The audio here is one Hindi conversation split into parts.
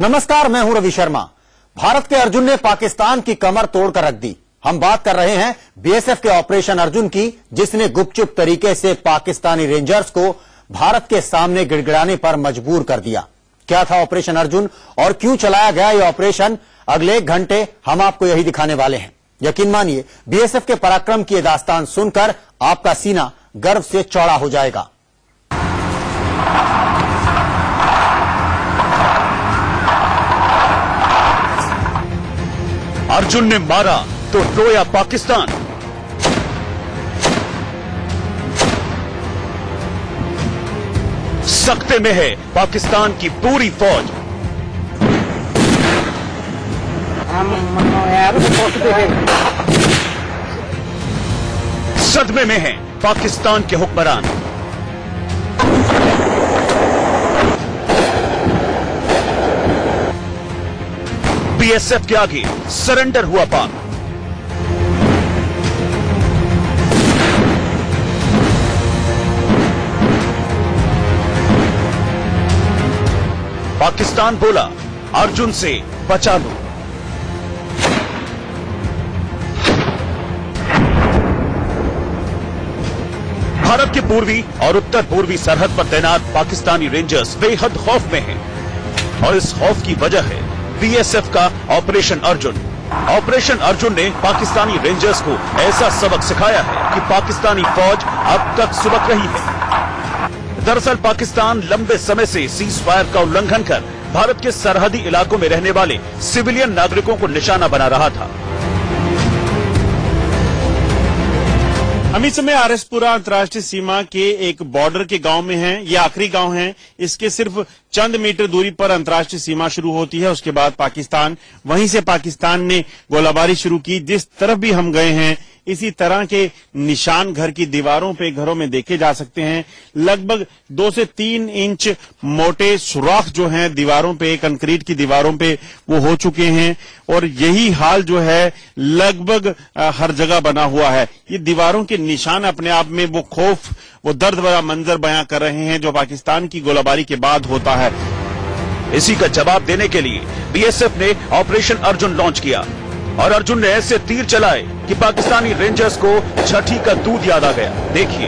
नमस्कार, मैं हूं रवि शर्मा। भारत के अर्जुन ने पाकिस्तान की कमर तोड़कर रख दी। हम बात कर रहे हैं बीएसएफ के ऑपरेशन अर्जुन की, जिसने गुपचुप तरीके से पाकिस्तानी रेंजर्स को भारत के सामने गिड़गिड़ाने पर मजबूर कर दिया। क्या था ऑपरेशन अर्जुन और क्यों चलाया गया यह ऑपरेशन, अगले 1 घंटे हम आपको यही दिखाने वाले हैं। यकीन मानिए, बीएसएफ के पराक्रम की दास्तान सुनकर आपका सीना गर्व से चौड़ा हो जाएगा। अर्जुन ने मारा तो रोया पाकिस्तान। सख्ते में है पाकिस्तान की पूरी फौज। सदमे में है पाकिस्तान के हुक्मरान। बीएसएफ के आगे सरेंडर हुआ पाक। पाकिस्तान बोला, अर्जुन से बचा लो। भारत के पूर्वी और उत्तर पूर्वी सरहद पर तैनात पाकिस्तानी रेंजर्स बेहद खौफ में हैं और इस खौफ की वजह है बीएसएफ का ऑपरेशन अर्जुन। ऑपरेशन अर्जुन ने पाकिस्तानी रेंजर्स को ऐसा सबक सिखाया है कि पाकिस्तानी फौज अब तक सुबक रही है। दरअसल पाकिस्तान लंबे समय से सीज फायर का उल्लंघन कर भारत के सरहदी इलाकों में रहने वाले सिविलियन नागरिकों को निशाना बना रहा था। हम इस समय आरएसपुरा अंतर्राष्ट्रीय सीमा के एक बॉर्डर के गांव में हैं। ये आखिरी गांव है। इसके सिर्फ चंद मीटर दूरी पर अंतर्राष्ट्रीय सीमा शुरू होती है। उसके बाद पाकिस्तान, वहीं से पाकिस्तान ने गोलाबारी शुरू की। जिस तरफ भी हम गए हैं, इसी तरह के निशान घर की दीवारों पे, घरों में देखे जा सकते हैं। लगभग 2 से 3 इंच मोटे सुराख जो हैं दीवारों पे, कंक्रीट की दीवारों पे वो हो चुके हैं और यही हाल जो है लगभग हर जगह बना हुआ है। ये दीवारों के निशान अपने आप में वो खौफ, वो दर्द भरा मंजर बयां कर रहे हैं जो पाकिस्तान की गोलाबारी के बाद होता है। इसी का जवाब देने के लिए बीएसएफ ने ऑपरेशन अर्जुन लॉन्च किया और अर्जुन ने ऐसे तीर चलाए कि पाकिस्तानी रेंजर्स को छठी का दूध याद आ गया। देखिए,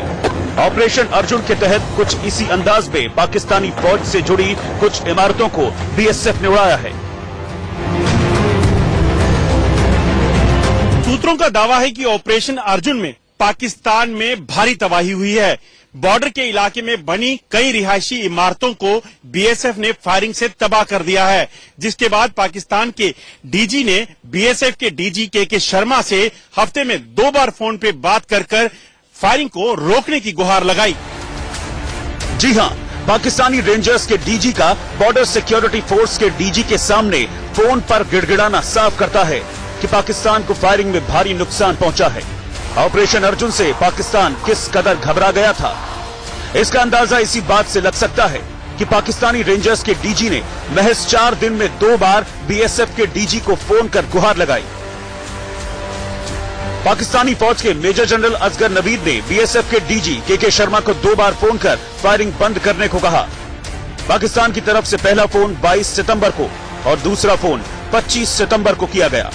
ऑपरेशन अर्जुन के तहत कुछ इसी अंदाज में पाकिस्तानी फौज से जुड़ी कुछ इमारतों को बीएसएफ ने उड़ाया है। सूत्रों का दावा है कि ऑपरेशन अर्जुन में पाकिस्तान में भारी तबाही हुई है। बॉर्डर के इलाके में बनी कई रिहायशी इमारतों को बीएसएफ ने फायरिंग से तबाह कर दिया है, जिसके बाद पाकिस्तान के डीजी ने बीएसएफ के डीजी के शर्मा से हफ्ते में 2 बार फोन पे बात कर फायरिंग को रोकने की गुहार लगाई। जी हां, पाकिस्तानी रेंजर्स के डीजी का बॉर्डर सिक्योरिटी फोर्स के डीजी के सामने फोन पर गिड़गिड़ाना साफ करता है कि पाकिस्तान को फायरिंग में भारी नुकसान पहुंचा है। ऑपरेशन अर्जुन से पाकिस्तान किस कदर घबरा गया था, इसका अंदाजा इसी बात से लग सकता है कि पाकिस्तानी रेंजर्स के डीजी ने महज 4 दिन में 2 बार बीएसएफ के डीजी को फोन कर गुहार लगाई। पाकिस्तानी फौज के मेजर जनरल असगर नवीद ने बीएसएफ के डीजी के शर्मा को 2 बार फोन कर फायरिंग बंद करने को कहा। पाकिस्तान की तरफ से पहला फोन 22 सितंबर को और दूसरा फोन 25 सितंबर को किया गया।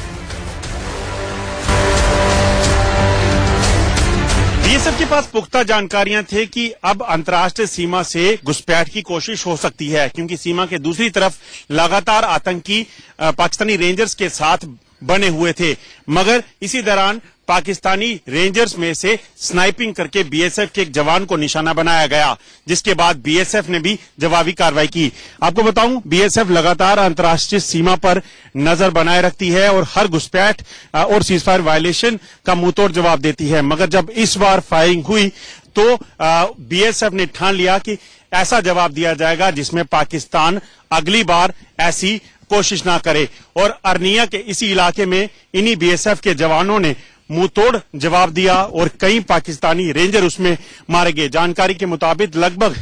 बीएसएफ के पास पुख्ता जानकारियां थे कि अब अंतर्राष्ट्रीय सीमा से घुसपैठ की कोशिश हो सकती है, क्योंकि सीमा के दूसरी तरफ लगातार आतंकी पाकिस्तानी रेंजर्स के साथ बने हुए थे। मगर इसी दौरान पाकिस्तानी रेंजर्स में से स्नाइपिंग करके बीएसएफ के एक जवान को निशाना बनाया गया, जिसके बाद बीएसएफ ने भी जवाबी कार्रवाई की। आपको बताऊं, बीएसएफ लगातार अंतर्राष्ट्रीय सीमा पर नजर बनाए रखती है और हर घुसपैठ और सीजफायर वायलेशन का मुंहतोड़ जवाब देती है। मगर जब इस बार फायरिंग हुई तो बीएसएफ ने ठान लिया कि ऐसा जवाब दिया जाएगा जिसमें पाकिस्तान अगली बार ऐसी कोशिश ना करे। और अर्निया के इसी इलाके में इन्हीं बीएसएफ के जवानों ने मुंहतोड़ जवाब दिया और कई पाकिस्तानी रेंजर उसमें मारे गए। जानकारी के मुताबिक लगभग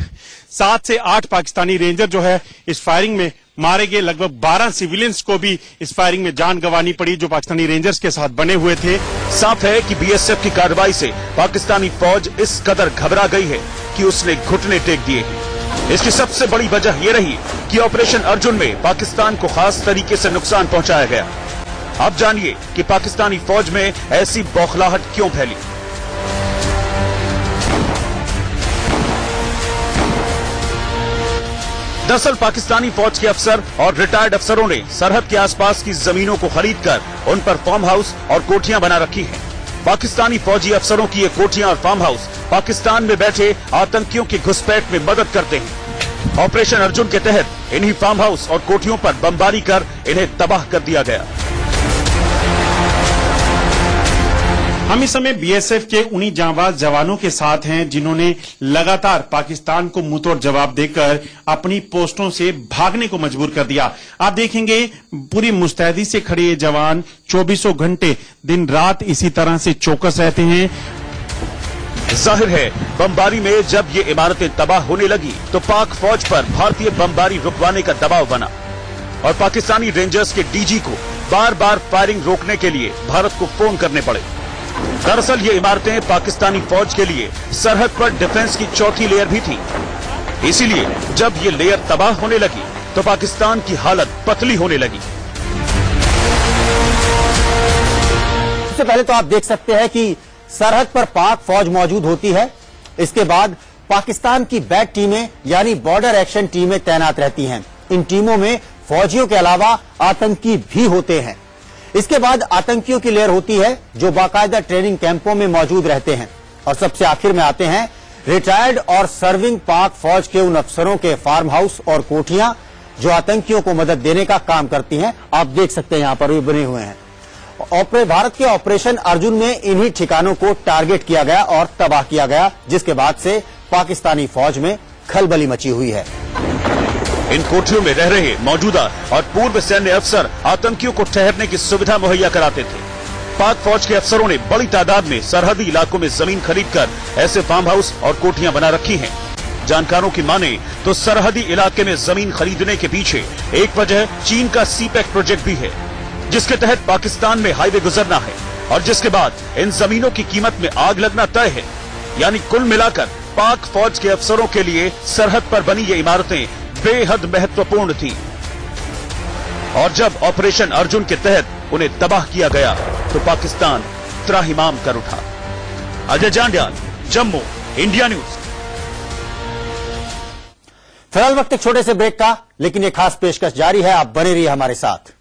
7 से 8 पाकिस्तानी रेंजर जो है इस फायरिंग में मारे गए। लगभग 12 सिविलियंस को भी इस फायरिंग में जान गंवानी पड़ी जो पाकिस्तानी रेंजर्स के साथ बने हुए थे। साफ है कि बीएसएफ की कार्रवाई से पाकिस्तानी फौज इस कदर घबरा गई है कि उसने घुटने टेक दिए हैं। इसकी सबसे बड़ी वजह यह रही कि ऑपरेशन अर्जुन में पाकिस्तान को खास तरीके से नुकसान पहुंचाया गया। अब जानिए कि पाकिस्तानी फौज में ऐसी बौखलाहट क्यों फैली। दरअसल पाकिस्तानी फौज के अफसर और रिटायर्ड अफसरों ने सरहद के आसपास की जमीनों को खरीदकर उन पर फार्म हाउस और कोठियां बना रखी हैं। पाकिस्तानी फौजी अफसरों की ये कोठियां और फार्म हाउस पाकिस्तान में बैठे आतंकियों की घुसपैठ में मदद करते हैं। ऑपरेशन अर्जुन के तहत इन्हीं फार्म हाउस और कोठियों पर बमबारी कर इन्हें तबाह कर दिया गया। हम इस समय बीएसएफ के उन्हीं जांबाज जवानों के साथ हैं जिन्होंने लगातार पाकिस्तान को मुंहतोड़ जवाब देकर अपनी पोस्टों से भागने को मजबूर कर दिया। आप देखेंगे पूरी मुस्तैदी से खड़े ये जवान 24 घंटे दिन रात इसी तरह से चौकस रहते हैं। जाहिर है बमबारी में जब ये इमारतें तबाह होने लगी तो पाक फौज पर भारतीय बमबारी रुकवाने का दबाव बना और पाकिस्तानी रेंजर्स के डीजी को बार बार फायरिंग रोकने के लिए भारत को फोन करने पड़े। दरअसल ये इमारतें पाकिस्तानी फौज के लिए सरहद पर डिफेंस की चौथी लेयर भी थी। इसीलिए जब ये लेयर तबाह होने लगी तो पाकिस्तान की हालत पतली होने लगी। सबसे पहले तो आप देख सकते हैं कि सरहद पर पाक फौज मौजूद होती है। इसके बाद पाकिस्तान की बैट टीमें यानी बॉर्डर एक्शन टीमें तैनात रहती हैं। इन टीमों में फौजियों के अलावा आतंकी भी होते हैं। इसके बाद आतंकियों की लेयर होती है जो बाकायदा ट्रेनिंग कैंपों में मौजूद रहते हैं। और सबसे आखिर में आते हैं रिटायर्ड और सर्विंग पाक फौज के उन अफसरों के फार्म हाउस और कोठियां जो आतंकियों को मदद देने का काम करती हैं। आप देख सकते हैं यहां पर भी बने हुए हैं। भारत के ऑपरेशन अर्जुन में इन्हीं ठिकानों को टारगेट किया गया और तबाह किया गया, जिसके बाद से पाकिस्तानी फौज में खलबली मची हुई है। इन कोठियों में रह रहे मौजूदा और पूर्व सैन्य अफसर आतंकियों को ठहरने की सुविधा मुहैया कराते थे। पाक फौज के अफसरों ने बड़ी तादाद में सरहदी इलाकों में जमीन खरीदकर ऐसे फार्म हाउस और कोठियां बना रखी हैं। जानकारों की माने तो सरहदी इलाके में जमीन खरीदने के पीछे एक वजह चीन का सीपैक प्रोजेक्ट भी है, जिसके तहत पाकिस्तान में हाईवे गुजरना है और जिसके बाद इन जमीनों की कीमत में आग लगना तय है। यानी कुल मिलाकर पाक फौज के अफसरों के लिए सरहद पर बनी ये इमारतें बेहद महत्वपूर्ण थी। और जब ऑपरेशन अर्जुन के तहत उन्हें तबाह किया गया तो पाकिस्तान त्राहिमाम कर उठा। Ajay Jandyal, Jammu, India News. फिलहाल वक्त एक छोटे से ब्रेक का, लेकिन एक खास पेशकश जारी है। आप बने रहिए हमारे साथ।